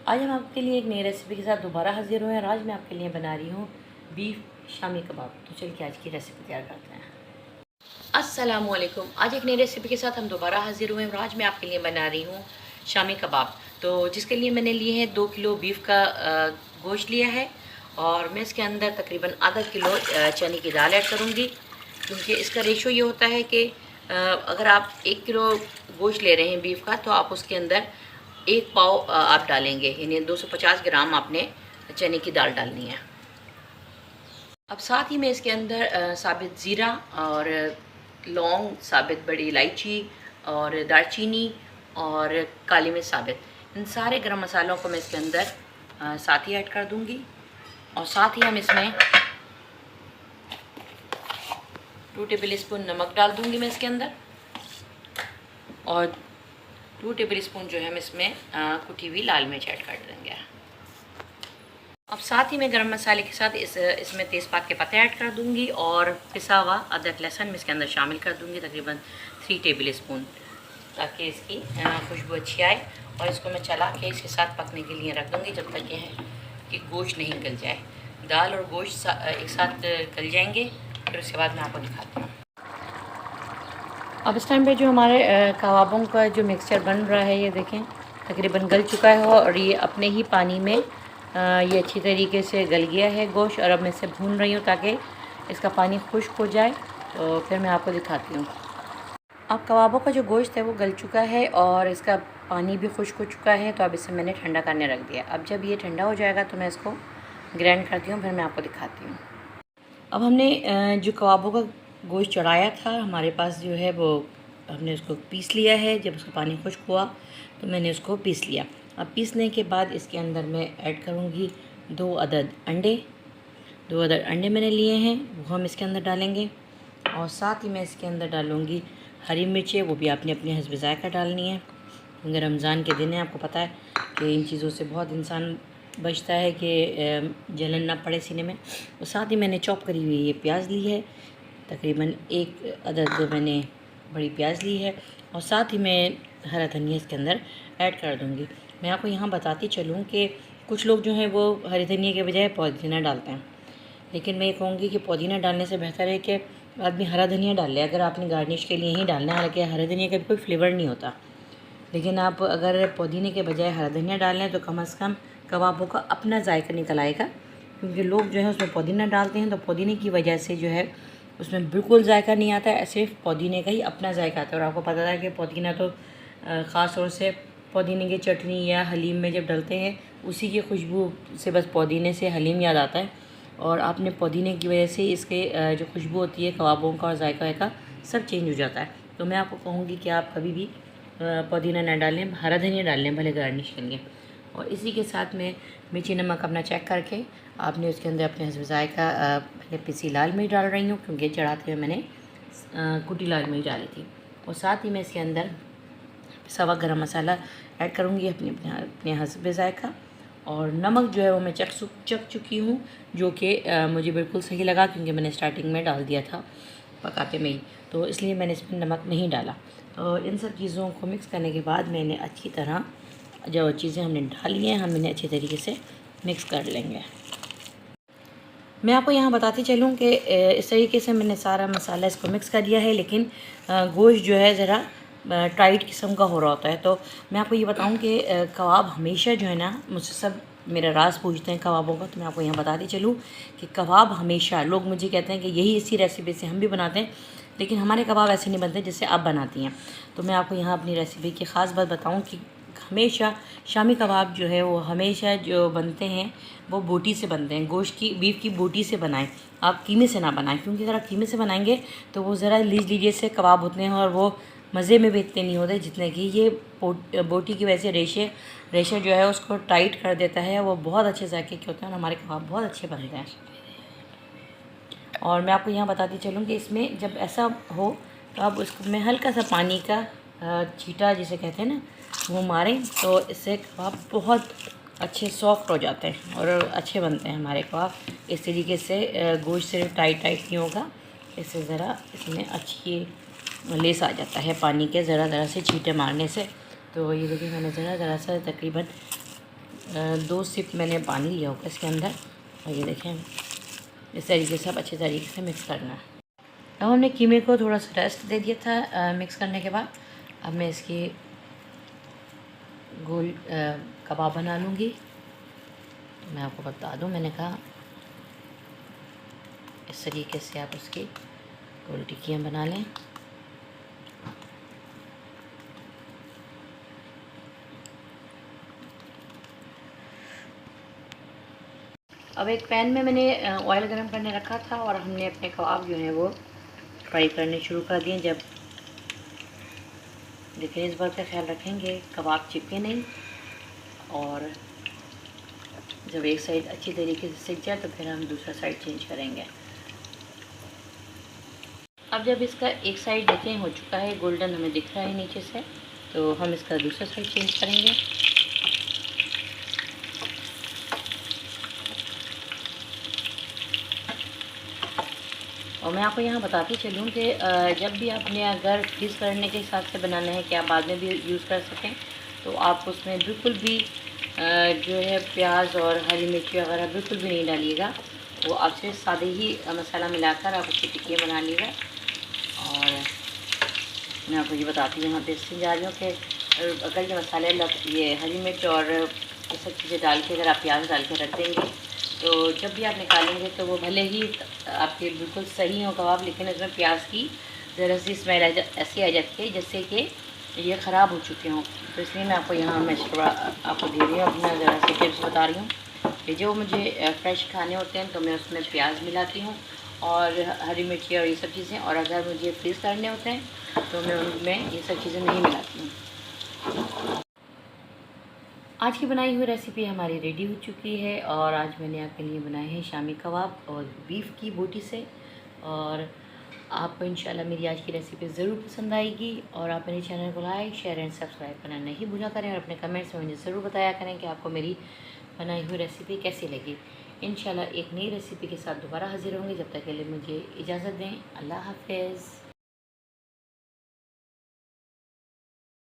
आज हम आपके लिए एक नई रेसिपी के साथ दोबारा हाजिर हुए हैं। आज मैं आपके लिए बना रही हूँ बीफ शामी कबाब। तो चलिए आज की रेसिपी तैयार करते हैं। अस्सलामुअलैकुम। आज एक नई रेसिपी के साथ हम दोबारा हाजिर हुए हैं और आज मैं आपके लिए बना रही हूँ शामी कबाब। तो जिसके लिए मैंने लिए हैं 2 किलो बीफ का गोश्त लिया है और मैं इसके अंदर तकरीबन आधा किलो चने की दाल ऐड करूँगी, क्योंकि इसका रेशो ये होता है कि अगर आप 1 किलो गोश्त ले रहे हैं बीफ का तो आप उसके अंदर 1 पाव आप डालेंगे, यानी 250 ग्राम आपने चने की दाल डालनी है। अब साथ ही में इसके अंदर साबित ज़ीरा और लौंग, साबित बड़ी इलायची और दालचीनी और काली मिर्च साबित, इन सारे गरम मसालों को मैं इसके अंदर साथ ही ऐड कर दूंगी। और साथ ही हम इसमें 2 टेबल स्पून नमक डाल दूंगी मैं इसके अंदर और 2 टेबल स्पून जो है हम इसमें कुटी हुई लाल मिर्च ऐड कर देंगे। अब साथ ही मैं गरम मसाले के साथ इसमें तेज़पात के पत्ते ऐड कर दूंगी और पिसा हुआ अदरक लहसुन मैं इसके अंदर शामिल कर दूंगी, तकरीबन 3 टेबल स्पून, ताकि इसकी खुशबू अच्छी आए। और इसको मैं चला के इसके साथ पकने के लिए रख दूंगी जब तक कि गोश्त नहीं गल जाए। दाल और गोश्त एक साथ गल जाएंगे, फिर उसके बाद मैं आपको दिखाती हूँ। अब इस टाइम पे जो हमारे कबाबों का जो मिक्सचर बन रहा है, ये देखें तकरीबन गल चुका है और ये अपने ही पानी में ये अच्छी तरीके से गल गया है गोश्त। और अब मैं इसे भून रही हूँ ताकि इसका पानी खुश्क हो जाए, तो फिर मैं आपको दिखाती हूँ। अब कबाबों का जो गोश्त है वो गल चुका है और इसका पानी भी खुश्क हो चुका है, तो अब इसे मैंने ठंडा करने रख दिया। अब जब ये ठंडा हो जाएगा तो मैं इसको ग्राइंड करती हूँ, फिर मैं आपको दिखाती हूँ। अब हमने जो कबाबों का गोश्त चढ़ाया था हमारे पास जो है वो हमने उसको पीस लिया है। जब उसका पानी खुश्क हुआ तो मैंने उसको पीस लिया। अब पीसने के बाद इसके अंदर मैं ऐड करूँगी 2 अदद अंडे। 2 अदद अंडे मैंने लिए हैं, वो हम इसके अंदर डालेंगे। और साथ ही मैं इसके अंदर डालूँगी हरी मिर्चें, वो भी आपने अपने हस्ब ज़ायक़ा डालनी है, क्योंकि रमज़ान के दिन है। आपको पता है कि इन चीज़ों से बहुत इंसान बचता है कि जलन ना पड़े सीने में। और साथ ही मैंने चॉप करी हुई ये प्याज ली है, तकरीबन 1 अदद मैंने बड़ी प्याज ली है। और साथ ही मैं हरा धनिया इसके अंदर ऐड कर दूँगी। मैं आपको यहाँ बताती चलूँ कि कुछ लोग जो हैं वो हरे धनिया के बजाय पुदीना डालते हैं, लेकिन मैं ये कहूँगी कि पुदीना डालने से बेहतर है कि आदमी हरा धनिया डाल ले, अगर आपने गार्निश के लिए ही डालना है। हालांकि हरे धनिया का भी कोई फ्लेवर नहीं होता, लेकिन आप अगर पुदीने के बजाय हरा धनिया डाल लें तो कम से कम कबाबों का अपना जायका निकल आएगा। क्योंकि लोग जो है उसमें पुदीना डालते हैं तो पुदीने की वजह से जो है उसमें बिल्कुल जायका नहीं आता है, सिर्फ पुदीने का ही अपना जायका आता है। और आपको पता है कि पुदीना तो ख़ास तौर से पुदीने की चटनी या हलीम में जब डलते हैं उसी की खुशबू से बस पुदीने से हलीम याद आता है। और आपने पुदीने की वजह से इसके जो खुशबू होती है कबाबों का और जायका का सब चेंज हो जाता है। तो मैं आपको कहूँगी कि आप कभी भी पुदीना ना डालें, हरा धनिया डाल लें भले गार्निश के लिए। और इसी के साथ में मिर्ची नमक अपना चेक करके आपने उसके अंदर अपने हस्ब ज़ायक़ा पहले पिसी लाल मिर्च डाल रही हूँ, क्योंकि चढ़ाते हुए मैंने कुटी लाल मिर्च डाली थी। और साथ ही मैं इसके अंदर सवा गरम मसाला ऐड करूँगी अपने हस्ब ज़ायक़ा। और नमक जो है वो मैं चख चुकी हूँ, जो कि मुझे बिल्कुल सही लगा, क्योंकि मैंने स्टार्टिंग में डाल दिया था पकाते में ही, तो इसलिए मैंने इसमें नमक नहीं डाला। और इन सब चीज़ों को मिक्स करने के बाद मैंने अच्छी तरह जो चीज़ें हमने डाली हैं हम इन्हें अच्छी तरीके से मिक्स कर लेंगे। मैं आपको यहाँ बताती चलूँ कि इस तरीके से मैंने सारा मसाला इसको मिक्स कर दिया है, लेकिन गोश्त जो है ज़रा टाइट किस्म का हो रहा होता है। तो मैं आपको ये बताऊँ कि कबाब हमेशा जो है ना, मुझसे सब मेरा राज पूछते हैं कबाबों का, तो मैं आपको यहाँ बताती चलूँ कि कबाब हमेशा लोग मुझे कहते हैं कि यही इसी रेसिपी से हम भी बनाते हैं, लेकिन हमारे कबाब ऐसे नहीं बनते जैसे आप बनाती हैं। तो मैं आपको यहाँ अपनी रेसिपी की ख़ास बात बताऊँ कि हमेशा शामी कबाब जो है वो हमेशा जो बनते हैं वो बोटी से बनते हैं, गोश्त की बीफ की बोटी से बनाएं, आप कीमे से ना बनाएं। क्योंकि अगर आप कीमे से बनाएंगे तो वो ज़रा लीजिए से कबाब होते हैं और वो मज़े में भी इतने नहीं होते जितने कि ये बोटी की वजह से रेशे जो है उसको टाइट कर देता है। वो बहुत अच्छे जायके के होते हैं और हमारे कबाब बहुत अच्छे बनते हैं। और मैं आपको यहाँ बताती चलूँ कि इसमें जब ऐसा हो तो आप उसमें हल्का सा पानी का छींटा जिसे कहते हैं ना, वो मारें, तो इससे कबाब बहुत अच्छे सॉफ्ट हो जाते हैं और अच्छे बनते हैं हमारे कबाब। इस तरीके से गोश्त सिर्फ टाइट नहीं होगा, इससे ज़रा इसमें अच्छी लेस आ जाता है पानी के ज़रा ज़रा से छींटे मारने से। तो ये देखिए मैंने ज़रा सा तकरीबन 2 सिप मैंने पानी लिया होगा इसके अंदर, और ये देखें इस तरीके से अब अच्छे तरीके से मिक्स करना है। अब हमने कीमे को थोड़ा सा रेस्ट दे दिया था मिक्स करने के बाद। अब मैं इसकी गोल कबाब बना लूँगी। तो मैं आपको बता दूँ, मैंने कहा इस तरीके से आप उसकी गोल टिक्कियाँ बना लें। अब एक पैन में मैंने ऑयल गरम करने रखा था और हमने अपने कबाब जो हैं वो फ्राई करने शुरू कर दिए। जब लेकिन इस बात का ख्याल रखेंगे कबाब चिपके नहीं, और जब एक साइड अच्छी तरीके से सिक जाए तो फिर हम दूसरा साइड चेंज करेंगे। अब जब इसका एक साइड देखें हो चुका है, गोल्डन हमें दिख रहा है नीचे से, तो हम इसका दूसरा साइड चेंज करेंगे। और मैं आपको यहाँ बताती चलूँ कि जब भी आपने अगर फ्रीज़ करने के हिसाब से बनाना है कि आप बाद में भी यूज़ कर सकें, तो आप उसमें बिल्कुल भी जो है प्याज और हरी मिर्ची वगैरह बिल्कुल भी नहीं डालिएगा। वो आप सिर्फ सादे ही मसाला मिलाकर आप उसकी टिक्कियाँ बना लीजिएगा। और मैं आपको ये बताती हूँ यहाँ पे इससे जा रही हूँ कि अगर ये मसाले ये हरी मिर्च और ये सब चीज़ें डाल के अगर आप प्याज डाल के रख देंगे, तो जब भी आप निकालेंगे तो वो भले ही आपके बिल्कुल सही हो कबाब, लेकिन उसमें प्याज की ज़रा सी स्मेल ऐसी आ जाती है जैसे कि ये ख़राब हो चुके हों। तो इसलिए मैं आपको यहाँ मशवरा आपको दे रही हूँ, अपना ज़रा सी टिप्स बता रही हूँ कि जो मुझे फ़्रेश खाने होते हैं तो मैं उसमें प्याज मिलाती हूँ और हरी मिर्ची और ये सब चीज़ें, और अगर मुझे फ्रीज़ करने होते हैं तो मैं उनमें ये सब चीज़ें नहीं मिलाती हूँ। आज की बनाई हुई रेसिपी हमारी रेडी हो चुकी है, और आज मैंने आपके लिए बनाए हैं शामी कबाब और बीफ की बोटी से। और आपको इंशाल्लाह मेरी आज की रेसिपी ज़रूर पसंद आएगी, और आप मेरे चैनल को लाइक शेयर एंड सब्सक्राइब करना नहीं भूला करें, और अपने कमेंट्स में मुझे ज़रूर बताया करें कि आपको मेरी बनाई हुई रेसिपी कैसी लगी। इंशाल्लाह एक नई रेसिपी के साथ दोबारा हाजिर होंगे। जब तक के लिए मुझे इजाज़त दें। अल्लाह हाफ़िज़।